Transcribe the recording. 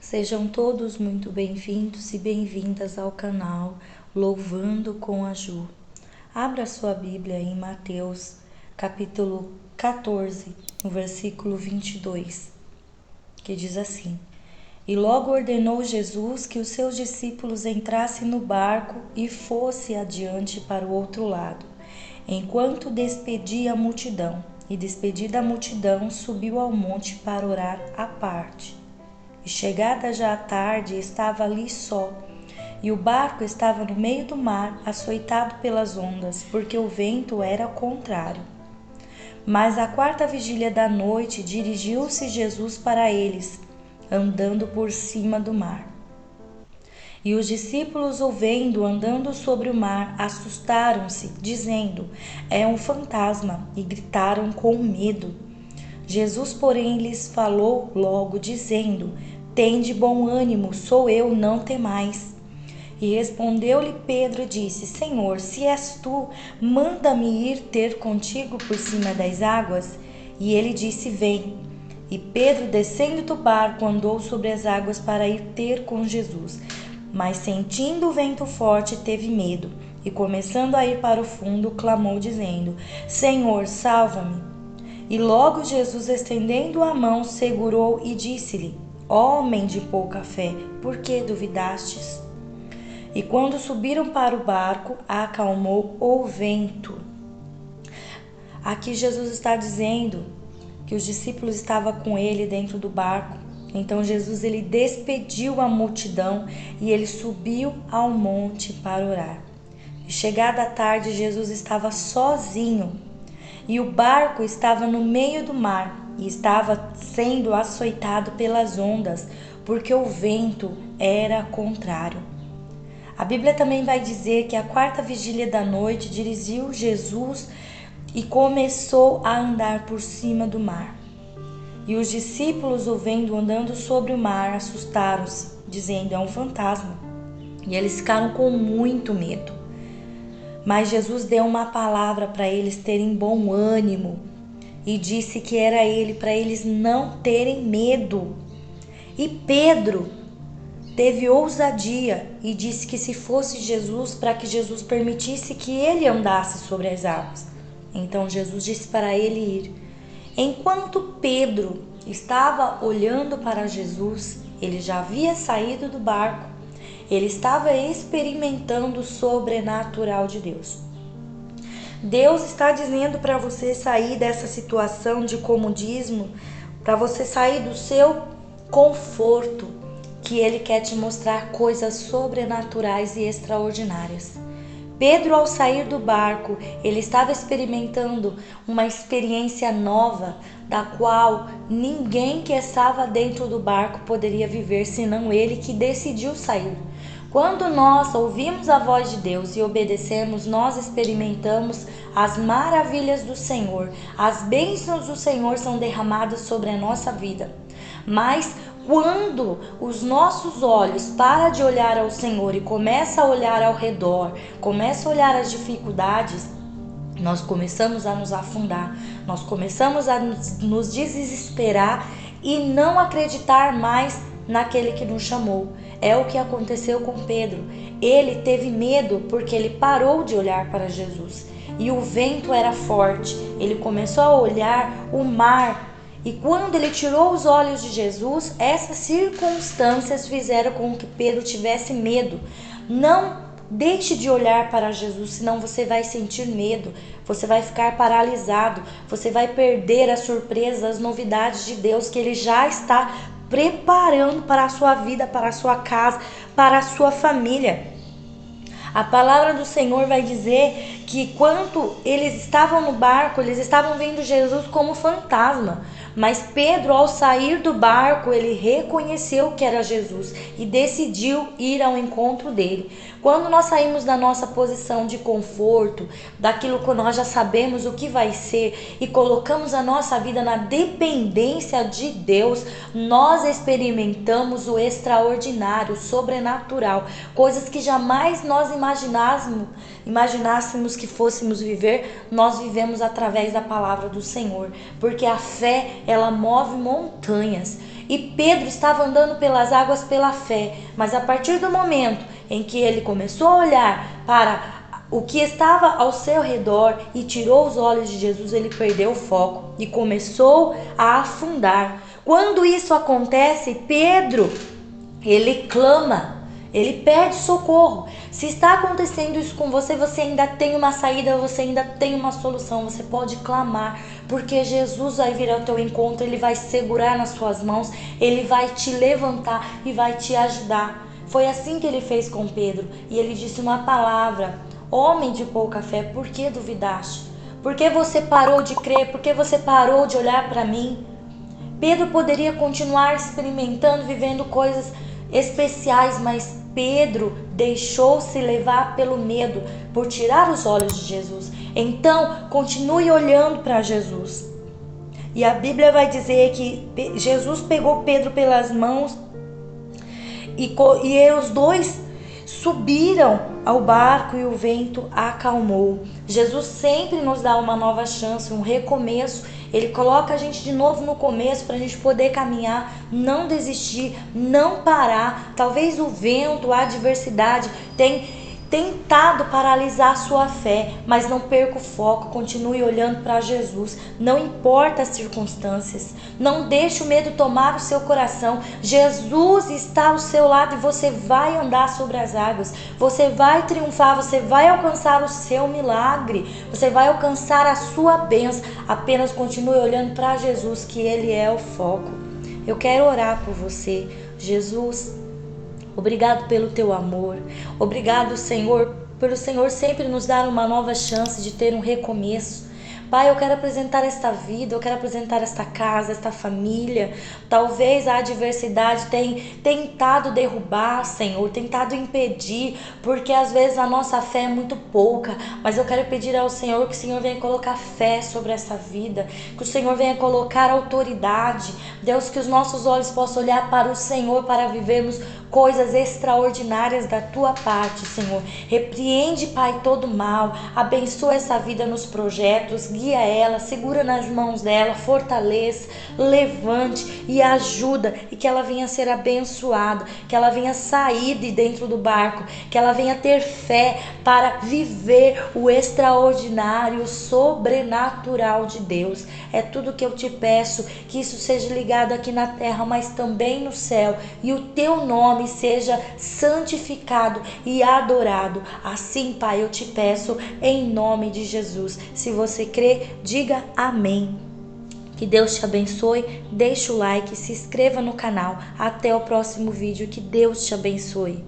Sejam todos muito bem-vindos e bem-vindas ao canal Louvando com a Ju. Abra sua Bíblia em Mateus, capítulo 14, no versículo 22, que diz assim: E logo ordenou Jesus que os seus discípulos entrassem no barco e fosse adiante para o outro lado, enquanto despedia a multidão. E despedida a multidão, subiu ao monte para orar à parte. E chegada já a tarde, estava ali só, e o barco estava no meio do mar, açoitado pelas ondas, porque o vento era contrário. Mas à quarta vigília da noite, dirigiu-se Jesus para eles, andando por cima do mar. E os discípulos, o vendo andando sobre o mar, assustaram-se, dizendo: É um fantasma, e gritaram com medo. Jesus, porém, lhes falou logo, dizendo: Tende bom ânimo, sou eu, não temais. E respondeu-lhe Pedro e disse: Senhor, se és tu, manda-me ir ter contigo por cima das águas. E ele disse: Vem. E Pedro, descendo do barco, andou sobre as águas para ir ter com Jesus. Mas sentindo o vento forte, teve medo. E começando a ir para o fundo, clamou, dizendo: Senhor, salva-me. E logo Jesus, estendendo a mão, segurou e disse-lhe: Homem de pouca fé, por que duvidastes? E quando subiram para o barco, acalmou o vento. Aqui Jesus está dizendo que os discípulos estavam com ele dentro do barco. Então Jesus ele despediu a multidão e ele subiu ao monte para orar. E chegada a tarde, Jesus estava sozinho. E o barco estava no meio do mar e estava sendo açoitado pelas ondas, porque o vento era contrário. A Bíblia também vai dizer que à quarta vigília da noite dirigiu Jesus e começou a andar por cima do mar. E os discípulos, o vendo andando sobre o mar, assustaram-se, dizendo: É um fantasma. E eles ficaram com muito medo. Mas Jesus deu uma palavra para eles terem bom ânimo e disse que era ele, para eles não terem medo. E Pedro teve ousadia e disse que se fosse Jesus, para que Jesus permitisse que ele andasse sobre as águas. Então Jesus disse para ele ir. Enquanto Pedro estava olhando para Jesus, ele já havia saído do barco. Ele estava experimentando o sobrenatural de Deus. Deus está dizendo para você sair dessa situação de comodismo, para você sair do seu conforto, que Ele quer te mostrar coisas sobrenaturais e extraordinárias. Pedro, ao sair do barco, ele estava experimentando uma experiência nova, da qual ninguém que estava dentro do barco poderia viver, senão ele que decidiu sair. Quando nós ouvimos a voz de Deus e obedecemos, nós experimentamos as maravilhas do Senhor. As bênçãos do Senhor são derramadas sobre a nossa vida. Mas quando os nossos olhos param de olhar ao Senhor e começam a olhar ao redor, começam a olhar as dificuldades, nós começamos a nos afundar, nós começamos a nos desesperar e não acreditar mais naquele que nos chamou. É o que aconteceu com Pedro. Ele teve medo porque ele parou de olhar para Jesus. E o vento era forte. Ele começou a olhar o mar. E quando ele tirou os olhos de Jesus, essas circunstâncias fizeram com que Pedro tivesse medo. Não deixe de olhar para Jesus, senão você vai sentir medo. Você vai ficar paralisado. Você vai perder as surpresas, as novidades de Deus que Ele já está preparando para a sua vida, para a sua casa, para a sua família. A palavra do Senhor vai dizer que quando eles estavam no barco, eles estavam vendo Jesus como fantasma. Mas Pedro, ao sair do barco, ele reconheceu que era Jesus e decidiu ir ao encontro dele. Quando nós saímos da nossa posição de conforto, daquilo que nós já sabemos o que vai ser, e colocamos a nossa vida na dependência de Deus, nós experimentamos o extraordinário, o sobrenatural, coisas que jamais nós imaginássemos que fôssemos viver. Nós vivemos através da palavra do Senhor, porque a fé, ela move montanhas. e Pedro estava andando pelas águas pela fé, mas a partir do momento em que ele começou a olhar para o que estava ao seu redor e tirou os olhos de Jesus, ele perdeu o foco e começou a afundar. Quando isso acontece, Pedro, ele clama, ele pede socorro. Se está acontecendo isso com você, você ainda tem uma saída, você ainda tem uma solução. Você pode clamar, porque Jesus vai vir ao teu encontro, ele vai segurar nas suas mãos, ele vai te levantar e vai te ajudar. Foi assim que ele fez com Pedro, e ele disse uma palavra: homem de pouca fé, por que duvidaste? Por que você parou de crer? Por que você parou de olhar para mim? Pedro poderia continuar experimentando, vivendo coisas especiais, mas Pedro deixou-se levar pelo medo, por tirar os olhos de Jesus. Então, continue olhando para Jesus. E a Bíblia vai dizer que Jesus pegou Pedro pelas mãos e os dois subiram ao barco e o vento acalmou. Jesus sempre nos dá uma nova chance, um recomeço. Ele coloca a gente de novo no começo para a gente poder caminhar, não desistir, não parar. Talvez o vento, a adversidade tenha tentado paralisar a sua fé, mas não perca o foco, continue olhando para Jesus, não importa as circunstâncias, não deixe o medo tomar o seu coração. Jesus está ao seu lado e você vai andar sobre as águas, você vai triunfar, você vai alcançar o seu milagre, você vai alcançar a sua bênção. Apenas continue olhando para Jesus, que Ele é o foco. Eu quero orar por você. Jesus, obrigado pelo teu amor. Obrigado, Senhor, pelo Senhor sempre nos dar uma nova chance de ter um recomeço. Pai, eu quero apresentar esta vida, eu quero apresentar esta casa, esta família. Talvez a adversidade tenha tentado derrubar, Senhor, tentado impedir, porque às vezes a nossa fé é muito pouca. Mas eu quero pedir ao Senhor que o Senhor venha colocar fé sobre essa vida, que o Senhor venha colocar autoridade. Deus, que os nossos olhos possam olhar para o Senhor para vivermos coisas extraordinárias da tua parte, Senhor. Repreende, Pai, todo mal, abençoa essa vida nos projetos, guia ela, segura nas mãos dela, fortaleça, levante e ajuda, e que ela venha ser abençoada, que ela venha sair de dentro do barco, que ela venha ter fé para viver o extraordinário, o sobrenatural de Deus. É tudo que eu te peço, que isso seja ligado aqui na terra, mas também no céu, e o teu nome seja santificado e adorado. Assim, Pai, eu te peço em nome de Jesus. Se você crê, diga amém. Que Deus te abençoe, deixa o like, se inscreva no canal. Até o próximo vídeo, que Deus te abençoe.